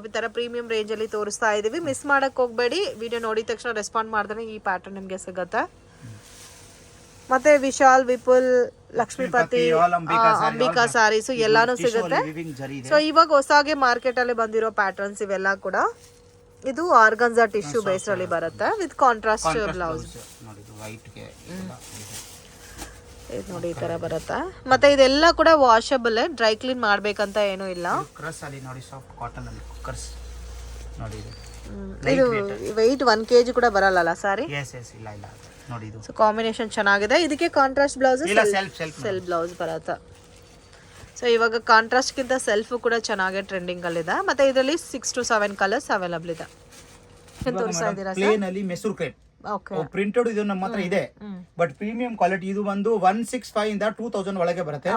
[SPEAKER 2] ಈ ತರ ಪ್ರೀಮಿಯಂ ರೇಂಜ್ ಅಲ್ಲಿ ತೋರಿಸ್ತಾ ಇದೀವಿ. ಮಿಸ್ ಮಾಡಕ್ ಹೋಗ್ಬೇಡಿ, ವಿಡಿಯೋ ನೋಡಿದ ತಕ್ಷಣ ರೆಸ್ಪಾಂಡ್ ಮಾಡಿದ್ರೆ ಈ ಪ್ಯಾಟರ್ನ್ ನಿಮ್ಗೆ ಸಿಗುತ್ತೆ. ಮತ್ತೆ ವಿಶಾಲ್, ವಿಪುಲ್, ಲಕ್ಷ್ಮೀಪತಿ, ಅಂಬಿಕಾ ಸಾರೀಸ್ ಎಲ್ಲಾನು ಸಿಗುತ್ತೆ. ಸೊ ಇವಾಗ ಹೊಸಾಗೆ ಮಾರ್ಕೆಟ್ ಅಲ್ಲಿ ಬಂದಿರೋ ಪ್ಯಾಟರ್ನ್ಸ್ ಇವೆಲ್ಲ ಕೂಡ. ಇದು ಆರ್ಗನ್ಜಾ ಟಿಶ್ಯೂ ಬೇಸ್ ಅಲ್ಲಿ ಬರುತ್ತೆ ವಿತ್ ಕಾಂಟ್ರಾಸ್ಟ್ ಬ್ಲೌಸ್. ಇದು ನೋಡಿ ಈ ತರ ಬರುತ್ತೆ. ಮತ್ತೆ ಇದೆಲ್ಲ ಕೂಡ ವಾಷಬಲ್, ಡ್ರೈ ಕ್ಲೀನ್ ಮಾಡ್ಬೇಕಂತ ಏನೂ ಇಲ್ಲ. ಇದು ವೆಯ್ಟ್ 1 kg ಕೂಡ ಬರಲ್ಲ ಸಾರಿ. ಸೊ ಕಾಂಬಿನೇಷನ್ ಚೆನ್ನಾಗಿದೆ. ಇದಕ್ಕೆ ಕಾಂಟ್ರಾಸ್ಟ್ ಬ್ಲೌಸ್, ಸೆಲ್ಫ್ ಬ್ಲೌಸ್ ಬರುತ್ತೆ. ಸೊ ಇವಾಗ ಕಾಂಟ್ರಾಸ್ಟ್ ಗಿಂತ ಸೆಲ್ಫ್ ಕೂಡ ಚೆನ್ನಾಗಿ ಟ್ರೆಂಡಿಂಗ್ ಅಲ್ಲಿದೆ. ಮತ್ತೆ ಇದರಲ್ಲಿ 6 to 7 ಕಲರ್ಸ್ ಅವೈಲಬಲ್ ಇದೆ. ತೋರಿಸ್ತಾ ಇದ್ದೀರಾ
[SPEAKER 3] ಪ್ಲೇನ್ ಅಲ್ಲಿ ಮೆಸೂರ್ ಕ್ರೇಪ್ ಪ್ರಿಂಟೆಡ್ ಇದು ನಮ್ಮ ಹತ್ರ ಇದೆ. ಬಟ್ ಪ್ರೀಮಿಯಂ ಕ್ವಾಲಿಟಿ ಇದು ಬಂದು 165 ಇಂದ 2000 ಒಳಗೆ ಬರುತ್ತೆ.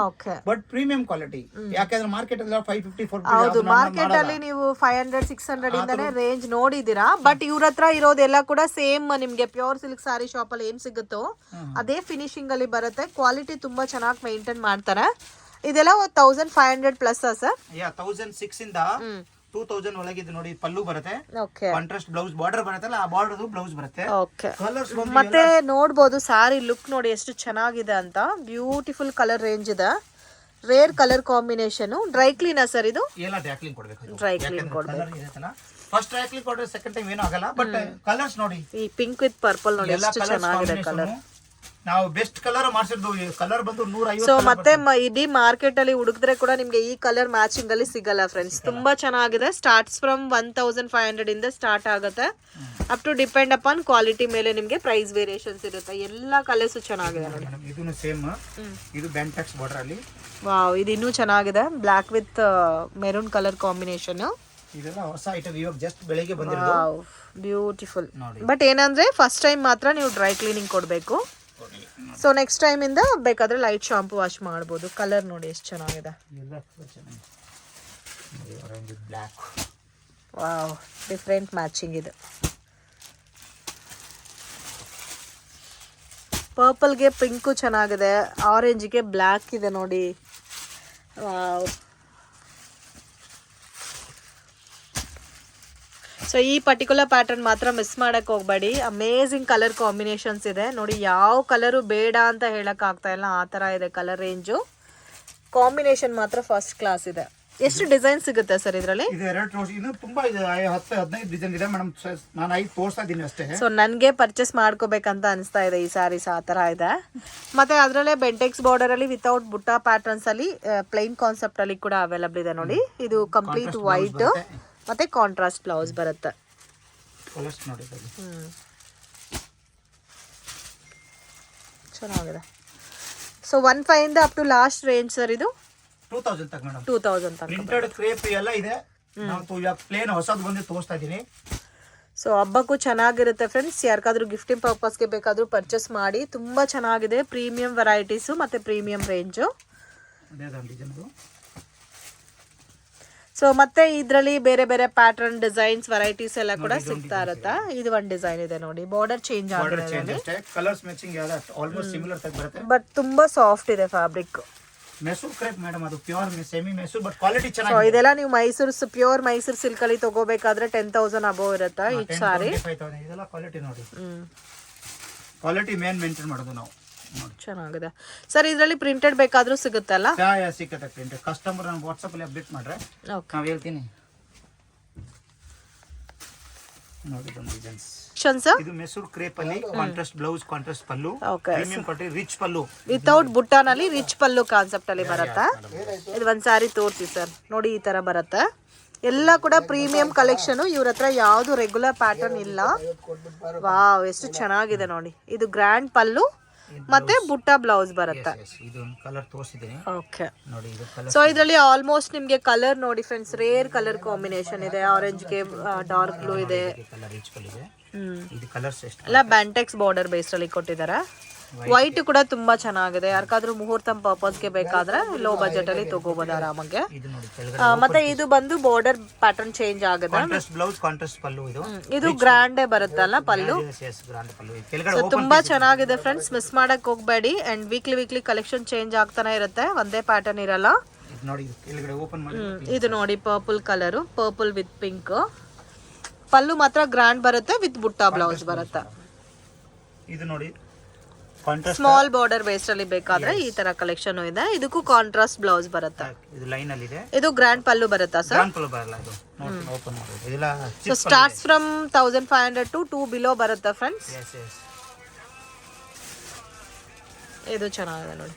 [SPEAKER 3] ಬಟ್ ಪ್ರೀಮಿಯಂ ಕ್ವಾಲಿಟಿ, ಯಾಕಂದ್ರೆ ಮಾರ್ಕೆಟ್ ಅಲ್ಲಿ 550
[SPEAKER 2] ಹೌದು, ಮಾರ್ಕೆಟ್ ಅಲ್ಲಿ ನೀವು 500 600 ಇಂದಾನೆ ರೇಂಜ್ ನೋಡಿದೀರಾ. ಬಟ್ ಇವ್ರ ಹತ್ರ ಇರೋದೆಲ್ಲ ಕೂಡ ಸೇಮ್ ನಿಮ್ಗೆ ಪ್ಯೂರ್ ಸಿಲ್ಕ್ ಸಾರಿ ಶಾಪ್ ಅಲ್ಲಿ ಏನ್ ಸಿಗುತ್ತೋ ಅದೇ ಫಿನಿಶಿಂಗ್ ಅಲ್ಲಿ ಬರುತ್ತೆ. ಕ್ವಾಲಿಟಿ ತುಂಬಾ ಚೆನ್ನಾಗಿ ಮೇಂಟೈನ್ ಮಾಡ್ತಾರೆ. ಇದೆಲ್ಲ 1500 ಪ್ಲಸ್ ಸರ್.
[SPEAKER 3] 1006 ಇಂದ 2000 ಒಳಗೆ ಇದು ನೋಡಿ ಪಲ್ಲು ಬರುತ್ತೆ, ಕಾಂಟ್ರಾಸ್ಟ್ ಬ್ಲೌಸ್ ಬಾರ್ಡರ್ ಬರುತ್ತಲ್ಲ ಆ ಬಾರ್ಡರ್ ಬ್ಲೌಸ್ ಬರುತ್ತೆ.
[SPEAKER 2] ಮತ್ತೆ ನೋಡ್ಬೋದು ಸಾರಿ ಲುಕ್ ನೋಡಿ ಎಷ್ಟು ಚೆನ್ನಾಗಿದೆ ಅಂತ. ಬ್ಯೂಟಿಫುಲ್ ಕಲರ್ ರೇಂಜ್ ಇದೆ, rare colour combination. Dry clean sir ಇದು?
[SPEAKER 3] ಎಲ್ಲ ಡ್ರೈ ಕ್ಲೀನ್ ಕೊಡಬೇಕು.
[SPEAKER 2] ಡ್ರೈ ಕ್ಲೀನ್ ಕೊಡಬೇಕು.
[SPEAKER 3] ಫಸ್ಟ್ ಡ್ರೈ ಕ್ಲೀನ್ ಕೊಡ್ರೆ ಸೆಕೆಂಡ್ ಟೈಮ್ ಏನು ಆಗಲ್ಲ. ಬಟ್ ಕಲರ್ಸ್ ನೋಡಿ,
[SPEAKER 2] ಈ ಪಿಂಕ್ ವಿತ್ ಪರ್ಪಲ್ ನೋಡಿ ಎಷ್ಟು ಚೆನ್ನಾಗಿದೆ ಕಲರ್.
[SPEAKER 3] ನಾವು ಬೆಸ್ಟ್ ಕಲರ್ ಮಾಡಿಸಿದ್ದು ಕಲರ್ ಬಂದು 150.
[SPEAKER 2] ಸೊ ಮತ್ತೆ ಇಡೀ ಮಾರ್ಕೆಟ್ ಅಲ್ಲಿ ಹುಡುಕಿದ್ರೆ ಕೂಡ ನಿಮ್ಗೆ ಈ ಕಲರ್ ಮ್ಯಾಚಿಂಗ್ ಅಲ್ಲಿ ಸಿಗಲ್ಲ ಫ್ರೆಂಡ್ಸ್. ತುಂಬಾ ಚೆನ್ನಾಗಿದೆ. ಸ್ಟಾರ್ಟ್ಸ್ ಫ್ರಮ್ 1500 ಇಂದ ಸ್ಟಾರ್ಟ್ ಆಗುತ್ತೆ. Up to depend upon quality ಮೇಲೆ ನಿಮ್ಗೆ ಪ್ರೈಸ್ ವೇರಿಯೇಷನ್ಸ್ ಇರುತ್ತೆ. ಎಲ್ಲಾ ಕಲರ್ಸ್ ಚೆನ್ನಾಗಿದೆ ನೋಡಿ.
[SPEAKER 3] ಇದನ್ನು ಸೇಮ್, ಇದು ಬೆಂಟೆಕ್ಸ್ ಬಾರ್ಡರ್ ಅಲ್ಲಿ.
[SPEAKER 2] ವಾವ್, ಇದು ಇನ್ನೂ ಚೆನ್ನಾಗಿದೆ. Block with maroon colour combination.
[SPEAKER 3] ಇದೆಲ್ಲ ಹೊಸ ಐಟಮ್, ಇವಾಗ ಜಸ್ಟ್ ಬೆಳಿಗ್ಗೆ ಬಂದಿರೋದು.
[SPEAKER 2] Wow, beautiful. ಬಟ್ ಏನಂದ್ರೆ ಫಸ್ಟ್ ಟೈಮ್ ಮಾತ್ರ ನೀವು ಡ್ರೈ ಕ್ಲೀನಿಂಗ್ ಕೊಡಬೇಕು. ಸೊ ನೆಕ್ಸ್ಟ್ ಟೈಮ್ ಇಂದ ಬೇಕಾದ್ರೆ ಲೈಟ್ ಶಾಂಪು ವಾಶ್ ಮಾಡ್ಬೋದು. ಕಲರ್ ನೋಡಿ ಎಷ್ಟು ಚೆನ್ನಾಗಿದೆ. ವಾವ್, ಡಿಫ್ರೆಂಟ್ ಮ್ಯಾಚಿಂಗ್ ಇದೆ. ಪರ್ಪಲ್ಗೆ ಪಿಂಕು ಚೆನ್ನಾಗಿದೆ, ಆರೆಂಜ್ಗೆ ಬ್ಲ್ಯಾಕ್ ಇದೆ ನೋಡಿ. ವಾವ್. ಸೊ ಈ ಪರ್ಟಿಕ್ಯುಲರ್ ಪ್ಯಾಟರ್ನ್ ಮಾತ್ರ ಮಿಸ್ ಮಾಡಕ್ ಹೋಗ್ಬೇಡಿ. ಅಮೇಝಿಂಗ್ ಕಲರ್ ಕಾಂಬಿನೇಷನ್ಸ್ ಇದೆ ನೋಡಿ. ಯಾವ ಕಲರು ಬೇಡ ಅಂತ ಹೇಳಕ್ ಆಗ್ತಾ ಇಲ್ಲ, ಆ ತರ ಇದೆ ಕಲರ್ ರೇಂಜು. ಕಾಂಬಿನೇಷನ್ ಮಾತ್ರ ಫಸ್ಟ್ ಕ್ಲಾಸ್ ಇದೆ. ಎಷ್ಟು ಡಿಸೈನ್ ಸಿಗುತ್ತೆ ಸರ್ ಇದರಲ್ಲಿ?
[SPEAKER 3] ತುಂಬಾ ಇದೆ, 10-15 ಡಿಸೈನ್ ಇದೆ ಮೇಡಮ್. ನಾನು 5 ತೋರಿಸ್ತಾ ಇದ್ದೀನಿ ಅಷ್ಟೇ.
[SPEAKER 2] ಸೊ ನನಗೆ ಪರ್ಚೇಸ್ ಮಾಡ್ಕೋಬೇಕಂತ ಅನಿಸ್ತಾ ಇದೆ ಈ ಸ್ಯಾರೀಸ್, ಆ ತರ ಇದೆ. ಮತ್ತೆ ಅದರಲ್ಲೇ ಬೆಂಟೆಕ್ಸ್ ಬಾರ್ಡರ್ ಅಲ್ಲಿ ವಿತೌಟ್ ಬುಟ್ಟ ಪ್ಯಾಟರ್ನ್ಸ್ ಅಲ್ಲಿ ಪ್ಲೈನ್ ಕಾನ್ಸೆಪ್ಟ್ ಅಲ್ಲಿ ಕೂಡ ಅವೈಲಬಲ್ ಇದೆ ನೋಡಿ. ಇದು ಕಂಪ್ಲೀಟ್ ವೈಟ್ ಮತ್ತೆ ಕಾಂಟ್ರಾಸ್ಟ್ ಬ್ಲೌಸ್ ಬರುತ್ತೆ. ಚೆನ್ನಾಗಿದೆ. ಸೊ 1500 ಇಂದ up to last range sir ಇದು
[SPEAKER 3] 2000 ತನಕ ಮೇಡಮ್.
[SPEAKER 2] 2000 ತನಕ
[SPEAKER 3] ಪ್ರಿಂಟೆಡ್ ಕ್ರೇಪ್ ಎಲ್ಲ ಇದೆ. ನಾವು ಇವಾಗ ಪ್ಲೇನ್ ಹೊಸದು ಬಂದು ತೋರಿಸ್ತಾ ಇದ್ದೀನಿ.
[SPEAKER 2] ಸೊ ಹಬ್ಬಕ್ಕೂ ಚೆನ್ನಾಗಿರುತ್ತೆ ಫ್ರೆಂಡ್ಸ್. ಯಾರಿಗಾದ್ರೂ ಗಿಫ್ಟಿಂಗ್ ಪರ್ಪಸ್ಗೆ ಬೇಕಾದ್ರೂ ಪರ್ಚೇಸ್ ಮಾಡಿ. ತುಂಬಾ ಚೆನ್ನಾಗಿದೆ. ಪ್ರೀಮಿಯಂ ವೆರೈಟೀಸು ಮತ್ತೆ ಪ್ರೀಮಿಯಂ ರೇಂಜು. ಸೊ ಮತ್ತೆ ಇದರಲ್ಲಿ ಬೇರೆ ಬೇರೆ ಪ್ಯಾಟರ್ನ್ ಡಿಸೈನ್ಸ್ ವೆರೈಟೀಸ್ ಎಲ್ಲ ಕೂಡ ಸಿಗ್ತಾ ಇರುತ್ತೆ. ಇದು ಒಂದು ಡಿಸೈನ್ ಇದೆ ನೋಡಿ, ಬಾರ್ಡರ್ ಚೇಂಜ್ ಆಗಿದೆ.
[SPEAKER 3] Colours matching almost similar type ಬರುತ್ತೆ.
[SPEAKER 2] ಬಟ್ ತುಂಬಾ ಸಾಫ್ಟ್ ಇದೆ ಫ್ಯಾಬ್ರಿಕ್.
[SPEAKER 3] ಮೆಸೂರ್ ಕ್ರೇಪ್ ಮೇಡಮ್, ಅದು pure semi Mysore, but quality
[SPEAKER 2] so
[SPEAKER 3] ಚೆನ್ನಾಗಿದೆ.
[SPEAKER 2] ಇದೆಲ್ಲ ನೀವು ಪ್ಯೂರ್ ಮೈಸೂರು ಸಿಲ್ಕ್ ಅಲ್ಲಿ ತಗೋಬೇಕಾದ್ರೆ 10,000 ಅಬೋವ್ ಇರುತ್ತೆ ಈ ಸಾರಿ.
[SPEAKER 3] ಇದೆಲ್ಲ ಕ್ವಾಲಿಟಿ ನೋಡಿ. ಕ್ವಾಲಿಟಿ ಮೇಂಟೈನ್ ಮಾಡೋದು ನಾವು.
[SPEAKER 2] ಚೆನ್ನಾಗಿದೆ ಸರ್. ಇದರಲ್ಲಿ ಪ್ರಿಂಟೆಡ್ ಬೇಕಾದ್ರೂ ಸಿಗುತ್ತಲ್ಲ?
[SPEAKER 3] ಸಿಗುತ್ತೆ ಪ್ರಿಂಟೆಡ್. ಕಸ್ಟಮರ್ ನಾನು ವಾಟ್ಸ್ಆಪ್ ಅಲ್ಲಿ ಅಪ್ಡೇಟ್ ಮಾಡ್ರೆ ನಾವು ಹೇಳ್ತೀನಿ ನೋಡಿ. ಡಿಸೈನ್ಸ್ ಇದು ಮೆಸೂರ್ ಕ್ರೇಪ್ ಅಲ್ಲಿ ಕಾಂಟ್ರಾಸ್ಟ್ ಬ್ಲೌಸ್, ಕಾಂಟ್ರಾಸ್ಟ್ ಪಲ್ಲು, ಪ್ರೀಮಿಯಂ ಕ್ವಾಲಿಟಿ ರಿಚ್ ಪಲ್ಲು
[SPEAKER 2] ವಿತೌಟ್ ಬುಟ್ಟಾನಲ್ಲಿ ರಿಚ್ ಪಲ್ಲು ಕಾನ್ಸೆಪ್ಟ್ ಅಲ್ಲಿ ಬರುತ್ತೆ. ಇದು ಒಂದ್ ಸಾರಿ ತೋರಿಸಿ ಸರ್ ನೋಡಿ. ಈ ತರ ಬರುತ್ತೆ. ಎಲ್ಲ ಕೂಡ ಪ್ರೀಮಿಯಂ ಕಲೆಕ್ಷನ್. ಇವ್ರ ಹತ್ರ ಯಾವ್ದು ರೆಗ್ಯುಲರ್ ಪ್ಯಾಟರ್ನ್ ಇಲ್ಲ. ವಾವ್, ಎಷ್ಟು ಚೆನ್ನಾಗಿದೆ ನೋಡಿ. ಇದು ಗ್ರ್ಯಾಂಡ್ ಪಲ್ಲು ಮತ್ತೆ ಬುಟ್ಟ ಬ್ಲೌಸ್ ಬರುತ್ತೆ. ಓಕೆ. ಸೊ ಇದರಲ್ಲಿ ಆಲ್ಮೋಸ್ಟ್ ನಿಮ್ಗೆ ಕಲರ್ ನೋಡಿ ಫ್ರೆಂಡ್ಸ್, ರೇರ್ ಕಲರ್ ಕಾಂಬಿನೇಷನ್ ಇದೆ. ಆರೆಂಜ್ಗೆ ಡಾರ್ಕ್ ಬ್ಲೂ ಇದೆ. ಎಲ್ಲ ಬ್ಯಾಂಟೆಕ್ಸ್ ಬಾರ್ಡರ್ ಬೇಸ್ ಅಲ್ಲಿ ಕೊಟ್ಟಿದ್ದಾರೆ. ವೈಟ್ ಕೂಡ ತುಂಬಾ ಚೆನ್ನಾಗಿದೆ. ಯಾರಿಗಾದ್ರೂ ಮುಹೂರ್ತ ಪರ್ಪಸ್ಗೆ ಬೇಕಾದ್ರೆ ಲೋ ಬಜೆಟ್ ಅಲ್ಲಿ ತಗೋಬಹುದು ಆರಾಮಾಗಿ. ಮತ್ತೆ ಇದು ಬಂದು ಬಾರ್ಡರ್ ಪ್ಯಾಟರ್ನ್ ಚೇಂಜ್ ಆಗುತ್ತೆ. ಇದು ಗ್ರ್ಯಾಂಡ್ ಬರುತ್ತಲ್ಲ ಪಲ್ಲು. ಸೊ ತುಂಬಾ ಚೆನ್ನಾಗಿದೆ ಫ್ರೆಂಡ್ಸ್, ಮಿಸ್ ಮಾಡಕ್ ಹೋಗ್ಬೇಡಿ. ಅಂಡ್ ವೀಕ್ಲಿ ಕಲೆಕ್ಷನ್ ಚೇಂಜ್ ಆಗ್ತಾನೆ ಇರುತ್ತೆ, ಒಂದೇ ಪ್ಯಾಟರ್ನ್ ಇರಲ್ಲ.
[SPEAKER 3] ನೋಡಿ ಕೆಳಗಡೆ ಓಪನ್ ಮಾಡಿ
[SPEAKER 2] ಇದು ನೋಡಿ purple colour, purple with pink. Pallu ಮಾತ್ರ ಗ್ರ್ಯಾಂಡ್ ಬರುತ್ತೆ ವಿತ್ ಬುಟ್ಟ ಬ್ಲೌಸ್ ಬರುತ್ತೆ.
[SPEAKER 3] ಇದು ನೋಡಿ ಕಾಂಟ್ರಾಸ್ಟ್
[SPEAKER 2] ಸ್ಮಾಲ್ ಬಾರ್ಡರ್ ಬೇಸ್ ಅಲ್ಲಿ ಬೇಕಾದ್ರೆ ಈ ತರ ಕಲೆಕ್ಷನ್ ಇದೆ. ಇದಕ್ಕೂ ಕಾಂಟ್ರಾಸ್ಟ್ ಬ್ಲೌಸ್ ಬರುತ್ತೆ.
[SPEAKER 3] ಇದು ಲೈನ್ ಅಲ್ಲಿ ಇದೆ.
[SPEAKER 2] ಇದು ಗ್ರ್ಯಾಂಡ್ ಪಲ್ಲು ಬರುತ್ತಾ ಸರ್?
[SPEAKER 3] ಗ್ರಾಂಡ್ ಪಲ್ಲು ಬರಲ್ಲ ಇದು. ನೋಡಿ ಓಪನ್ ಮಾಡಿ ಇದೆಲ್ಲ
[SPEAKER 2] so starts from 1500 to 2 below ಬರುತ್ತೆ ಫ್ರೆಂಡ್ಸ್.
[SPEAKER 3] Yes yes.
[SPEAKER 2] ಇದು ಚೆನ್ನಾಗಿದೆ ನೋಡಿ.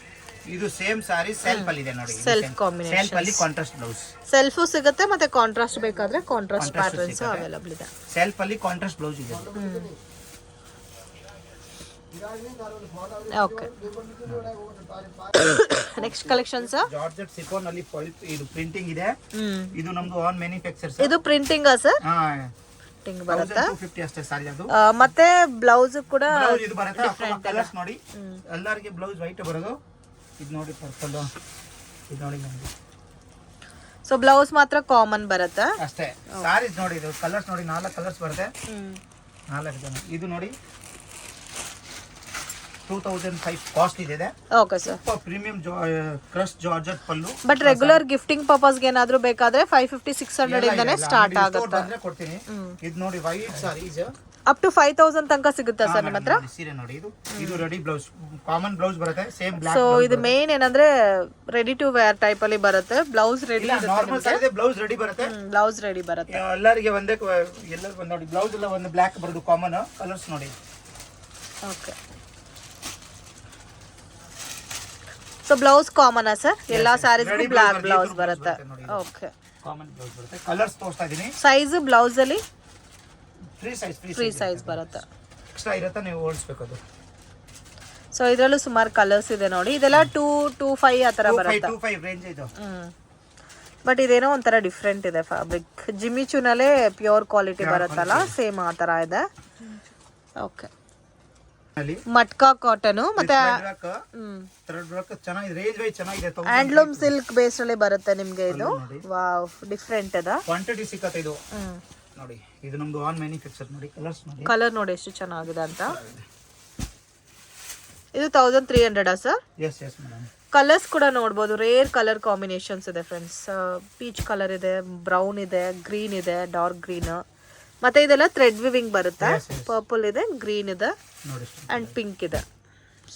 [SPEAKER 3] ಇದು ಸೇಮ್ ಸಾರಿ ಸೆಲ್ಫ್ ಅಲ್ಲಿ ಇದೆ ನೋಡಿ.
[SPEAKER 2] ಸೆಲ್ಫ್ ಕಾಂಬಿನೇಷನ್,
[SPEAKER 3] ಸೆಲ್ಫ್ ಅಲ್ಲಿ ಕಾಂಟ್ರಾಸ್ಟ್ ಬ್ಲೌಸ್.
[SPEAKER 2] ಸೆಲ್ಫು ಸಿಗುತ್ತೆ ಮತ್ತೆ ಕಾಂಟ್ರಾಸ್ಟ್ ಬೇಕಾದ್ರೆ ಕಾಂಟ್ರಾಸ್ಟ್ ಪ್ಯಾಟರ್ನ್ಸ್ ಅವೈಲೇಬಲ್ ಇದೆ.
[SPEAKER 3] ಸೆಲ್ಫ್ ಅಲ್ಲಿ ಕಾಂಟ್ರಾಸ್ಟ್ ಬ್ಲೌಸ್ ಇದೆ.
[SPEAKER 2] Okay. Next collection sir
[SPEAKER 3] georgette chiffon ಅಲ್ಲಿ ಇದು ಪ್ರಿಂಟಿಂಗ್ ಇದೆ. ಇದು ನಮ್ದು ಆನ್ ಮ್ಯಾನುಫ್ಯಾಕ್ಚರ್.
[SPEAKER 2] ಇದು ಪ್ರಿಂಟಿಂಗ್ ಸರ್?
[SPEAKER 3] ಹಾ,
[SPEAKER 2] ಪ್ರಿಂಟಿಂಗ್ ಬರುತ್ತೆ.
[SPEAKER 3] 250 ಅಷ್ಟೇ ಸಾರಿ ಅದು.
[SPEAKER 2] ಮತ್ತೆ ಬ್ಲೌಸ್ ಕೂಡ
[SPEAKER 3] ಬ್ಲೌಸ್ ಇದು ಬರುತ್ತೆ. ಕಲರ್ಸ್ ನೋಡಿ, ಎಲ್ಲರಿಗೆ ಬ್ಲೌಸ್ ವೈಟ್ ಬರೋದು. ಇದು ನೋಡಿ ಪರ್ಪಲ್, ಇದು ನೋಡಿ ನಮಗೆ.
[SPEAKER 2] ಸೊ ಬ್ಲೌಸ್ ಮಾತ್ರ ಕಾಮನ್ ಬರುತ್ತೆ
[SPEAKER 3] ಅಷ್ಟೇ. ಸಾರೀಸ್ ನೋಡಿ, ಇದು ಕಲರ್ಸ್ ನೋಡಿ, 4 ಕಲರ್ಸ್ ಬರುತ್ತೆ. 4 ಜನ. ಇದು ನೋಡಿ 2005 ಕಾಸ್ಟ್ ಇದೆ.
[SPEAKER 2] Okay sir.
[SPEAKER 3] Premium crush georgette pallu.
[SPEAKER 2] But regular gifting purpose ಗೆ ಏನಾದ್ರೂ ಬೇಕಾದ್ರೆ 550-600 ಇಂದಾನೆ ಸ್ಟಾರ್ಟ್ ಆಗುತ್ತೆ.
[SPEAKER 3] ಕೊಡ್ತೀನಿ. ಇದು ನೋಡಿ ವೈಟ್ ಸಾರೀಸ್
[SPEAKER 2] ಅಪ್ ಟು 5000 ತನಕ ಸಿಗುತ್ತೆ ಸರ್ ನಿಮ್ಮ ಹತ್ರ.
[SPEAKER 3] ಸೀರೆ ನೋಡಿ, ಇದು ರೆಡಿ ಬ್ಲೌಸ್, ಕಾಮನ್ ಬ್ಲೌಸ್ ಬರುತ್ತೆ. Same black.
[SPEAKER 2] ಸೊ ಇದು ಮೇನ್ ಏನಂದ್ರೆ ರೆಡಿ ಟು ವೇರ್ ಟೈಪ್ ಅಲ್ಲಿ ಬರುತ್ತೆ. Blouse ready
[SPEAKER 3] normal sari blouse ready ಬರುತ್ತೆ.
[SPEAKER 2] ಬ್ಲೌಸ್ ರೆಡಿ ಬರುತ್ತೆ.
[SPEAKER 3] ಎಲ್ಲರಿಗೆ ಒಂದೇ ನೋಡಿ ಬ್ಲೌಸ್ ಎಲ್ಲ ಒಂದು ಬ್ಲಾಕ್ ಬರೋದು ಕಾಮನ್. ಕಲರ್ಸ್ ನೋಡಿ.
[SPEAKER 2] Okay. So blouse common sir ಎಲ್ಲಾ ಸ್ಯಾರೀಸ್ ಬ್ಲಾಕ್ ಬ್ಲೌಸ್ ಬರುತ್ತೆ. ಓಕೆ.
[SPEAKER 3] ಕಾಮನ್ ಬ್ಲೌಸ್ ಬರುತ್ತೆ. ಕಲರ್ಸ್ ತೋರಿಸ್ತಾ ಇದೀನಿ.
[SPEAKER 2] ಸೈಜ್ ಬ್ಲೌಸ್ ಅಲ್ಲಿ
[SPEAKER 3] ಫ್ರೀ
[SPEAKER 2] ಸೈಜ್ ಬರುತ್ತೆ.
[SPEAKER 3] ಎಕ್ಸ್ಟ್ರಾ ಇರುತ್ತೆ, ನೀವು ಹೋಲಿಸಬೇಕು ಅದು.
[SPEAKER 2] ಸೊ ಇದರಲ್ಲೂ ಸುಮಾರು ಕಲರ್ಸ್ ಇದೆ ನೋಡಿ. ಇದೆಲ್ಲ 225 ಆ ತರ ಬರುತ್ತೆ.
[SPEAKER 3] 225 ರೇಂಜ್ ಇದು.
[SPEAKER 2] ಬಟ್ ಇದೇನೋ ಒಂಥರ ಡಿಫ್ರೆಂಟ್ ಇದೆ ಫ್ಯಾಬ್ರಿಕ್. ಜಿಮ್ಮಿ ಚೂನಲ್ಲೇ ಪ್ಯೂರ್ ಕ್ವಾಲಿಟಿ ಬರುತ್ತಲ್ಲ, ಸೇಮ್ ಆ ತರ ಇದೆ. ಓಕೆ. ಮಟ್ಕಾ ಕಾಟನ್ ಮತ್ತೆ
[SPEAKER 3] ಚೆನ್ನಾಗಿದೆ, ರೇಂಜ್ ವೈಸ್ ಚೆನ್ನಾಗಿದೆ.
[SPEAKER 2] ಹ್ಯಾಂಡ್ಲೂಮ್ ಸಿಲ್ಕ್ ಬೇಸ್ ಅಲ್ಲಿ ಬರುತ್ತೆ ನಿಮ್ಗೆ. ಇದು ವಾವ್, ಡಿಫ್ರೆಂಟ್ ಇದೆ.
[SPEAKER 3] ಕ್ವಾಂಟಿಟಿ ಸಿಕ್ಕತ್ತೆ ಇದು ನೋಡಿ. ಇದು ನಮ್ದು ಆನ್ ಮ್ಯಾನುಫ್ಯಾಕ್ಚರ್ ನೋಡಿ. ಕಲರ್ಸ್ ನೋಡಿ,
[SPEAKER 2] ಕಲರ್ ನೋಡಿ ಎಷ್ಟು ಚೆನ್ನಾಗಿದೆ ಅಂತ. ಇದು 1300 ಸರ್?
[SPEAKER 3] Yes yes madam.
[SPEAKER 2] ಕಲರ್ಸ್ ಕೂಡ ನೋಡ್ಬೋದು, ರೇರ್ ಕಲರ್ ಕಾಂಬಿನೇಷನ್ಸ್ ಇದೆ ಫ್ರೆಂಡ್ಸ್. ಪೀಚ್ ಕಲರ್ ಇದೆ, ಬ್ರೌನ್ ಇದೆ, ಗ್ರೀನ್ ಇದೆ, ಡಾರ್ಕ್ ಗ್ರೀನ್, ಮತ್ತೆ ಇದೆಲ್ಲ ಥ್ರೆಡ್ ವಿವಿಂಗ್ ಬರುತ್ತೆ. ಪರ್ಪಲ್ ಇದೆ, ಗ್ರೀನ್ ಇದೆ ಅಂಡ್ ಪಿಂಕ್ ಇದೆ.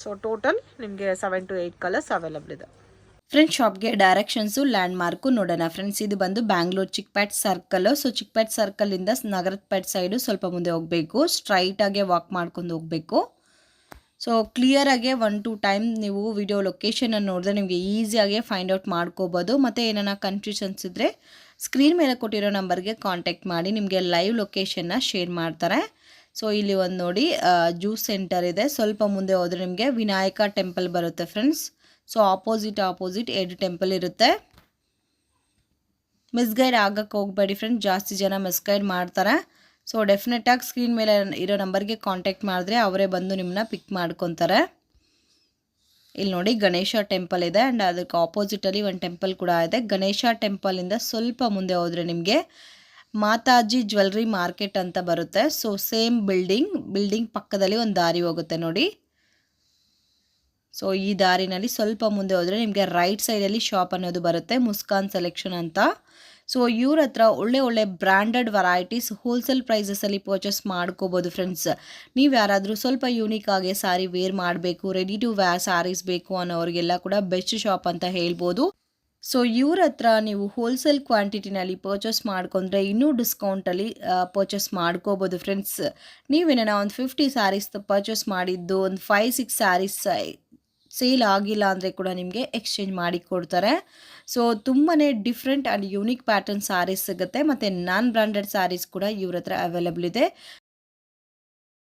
[SPEAKER 2] ಸೊ ಟೋಟಲ್ ನಿಮಗೆ 7 to 8 ಕಲರ್ಸ್ ಅವೈಲಬಲ್ ಇದೆ.
[SPEAKER 1] ಫ್ರೆಂಡ್ಸ್, ಶಾಪ್ಗೆ ಡೈರೆಕ್ಷನ್ಸು ಲ್ಯಾಂಡ್ ಮಾರ್ಕು ನೋಡೋಣ ಫ್ರೆಂಡ್ಸ್. ಇದು ಬಂದು ಬ್ಯಾಂಗ್ಳೂರ್ ಚಿಕ್ಪೇಟ್ ಸರ್ಕಲ್. ಸೊ ಚಿಕ್ಪೇಟ್ ಸರ್ಕಲಿಂದ ನಗರದ ಪೇಟ್ ಸೈಡು ಸ್ವಲ್ಪ ಮುಂದೆ ಹೋಗಬೇಕು, ಸ್ಟ್ರೈಟಾಗೆ ವಾಕ್ ಮಾಡ್ಕೊಂಡು ಹೋಗಬೇಕು. ಸೊ ಕ್ಲಿಯರಾಗೆ 1-2 ಟೈಮ್ ನೀವು ವಿಡಿಯೋ ಲೊಕೇಶನನ್ನು ನೋಡಿದ್ರೆ ನಿಮಗೆ ಈಸಿಯಾಗಿ ಫೈಂಡ್ ಔಟ್ ಮಾಡ್ಕೋಬೋದು. ಮತ್ತು ಏನಾರ ಕನ್ಫ್ಯೂಷನ್ಸ್ ಇದ್ದರೆ ಸ್ಕ್ರೀನ್ ಮೇಲೆ ಕೊಟ್ಟಿರೋ ನಂಬರ್ಗೆ ಕಾಂಟ್ಯಾಕ್ಟ್ ಮಾಡಿ ನಿಮಗೆ ಲೈವ್ ಲೊಕೇಶನ್ನ ಶೇರ್ ಮಾಡ್ತಾರೆ. ಸೊ ಇಲ್ಲಿ ಒಂದು ನೋಡಿ ಜ್ಯೂಸ್ ಸೆಂಟರ್ ಇದೆ. ಸ್ವಲ್ಪ ಮುಂದೆ ಹೋದರೆ ನಿಮಗೆ ವಿನಾಯಕ ಟೆಂಪಲ್ ಬರುತ್ತೆ ಫ್ರೆಂಡ್ಸ್. ಸೊ ಆಪೋಸಿಟ್ 2 ಟೆಂಪಲ್ ಇರುತ್ತೆ. ಮಿಸ್ಗೈಡ್ ಆಗಕ್ಕೆ ಹೋಗಬೇಡಿ ಫ್ರೆಂಡ್ಸ್, ಜಾಸ್ತಿ ಜನ ಮಿಸ್ಗೈಡ್ ಮಾಡ್ತಾರೆ. ಸೊ ಡೆಫಿನೆಟಾಗಿ ಸ್ಕ್ರೀನ್ ಮೇಲೆ ಇರೋ ನಂಬರ್ಗೆ ಕಾಂಟ್ಯಾಕ್ಟ್ ಮಾಡಿದ್ರೆ ಅವರೇ ಬಂದು ನಿಮ್ಮನ್ನ ಪಿಕ್ ಮಾಡ್ಕೊತಾರೆ. ಇಲ್ಲಿ ನೋಡಿ ಗಣೇಶ ಟೆಂಪಲ್ ಇದೆ ಆ್ಯಂಡ್ ಅದಕ್ಕೆ ಆಪೋಸಿಟಲ್ಲಿ ಒಂದು ಟೆಂಪಲ್ ಕೂಡ ಇದೆ. ಗಣೇಶ ಟೆಂಪಲಿಂದ ಸ್ವಲ್ಪ ಮುಂದೆ ಹೋದರೆ ನಿಮಗೆ ಮಾತಾಜಿ ಜ್ಯುವೆಲ್ರಿ ಮಾರ್ಕೆಟ್ ಅಂತ ಬರುತ್ತೆ. ಸೊ ಸೇಮ್ ಬಿಲ್ಡಿಂಗ್ ಪಕ್ಕದಲ್ಲಿ ಒಂದು ದಾರಿ ಹೋಗುತ್ತೆ ನೋಡಿ. ಸೊ ಈ ದಾರಿನಲ್ಲಿ ಸ್ವಲ್ಪ ಮುಂದೆ ಹೋದರೆ ನಿಮಗೆ ರೈಟ್ ಸೈಡಲ್ಲಿ ಶಾಪ್ ಅನ್ನೋದು ಬರುತ್ತೆ, ಮುಸ್ಕಾನ್ ಸೆಲೆಕ್ಷನ್ ಅಂತ. ಸೊ ಇವ್ರ ಹತ್ರ ಒಳ್ಳೆ ಬ್ರ್ಯಾಂಡೆಡ್ ವೆರೈಟೀಸ್ ಹೋಲ್ಸೇಲ್ ಪ್ರೈಸಸಲ್ಲಿ ಪರ್ಚೇಸ್ ಮಾಡ್ಕೋಬೋದು ಫ್ರೆಂಡ್ಸ್. ನೀವು ಯಾರಾದರೂ ಸ್ವಲ್ಪ ಯೂನಿಕ್ ಆಗಿ ಸ್ಯಾರಿ ವೇರ್ ಮಾಡಬೇಕು, ರೆಡಿ ಟು ವೇರ್ ಸ್ಯಾರೀಸ್ ಬೇಕು ಅನ್ನೋರಿಗೆಲ್ಲ ಕೂಡ ಬೆಸ್ಟ್ ಶಾಪ್ ಅಂತ ಹೇಳ್ಬೋದು. ಸೊ ಇವ್ರ ಹತ್ರ ನೀವು ಹೋಲ್ಸೇಲ್ ಕ್ವಾಂಟಿಟಿನಲ್ಲಿ ಪರ್ಚೇಸ್ ಮಾಡ್ಕೊಂಡ್ರೆ ಇನ್ನೂ ಡಿಸ್ಕೌಂಟಲ್ಲಿ ಪರ್ಚೇಸ್ ಮಾಡ್ಕೋಬೋದು ಫ್ರೆಂಡ್ಸ್. ನೀವೇನ ಒಂದು 50 ಸ್ಯಾರೀಸ್ ಪರ್ಚೇಸ್ ಮಾಡಿದ್ದು ಒಂದು 5-6 ಸ್ಯಾರೀಸ್ ಸೇಲ್ ಆಗಿಲ್ಲ ಅಂದರೆ ಕೂಡ ನಿಮಗೆ ಎಕ್ಸ್ಚೇಂಜ್ ಮಾಡಿ ಕೊಡ್ತಾರೆ. ಸೊ ತುಂಬಾ different and unique pattern sarees ಸಿಗುತ್ತೆ. ಮತ್ತು ನಾನ್ ಬ್ರ್ಯಾಂಡೆಡ್ ಸ್ಯಾರೀಸ್ ಕೂಡ ಇವ್ರ ಹತ್ರ ಅವೈಲೇಬಲ್ ಇದೆ.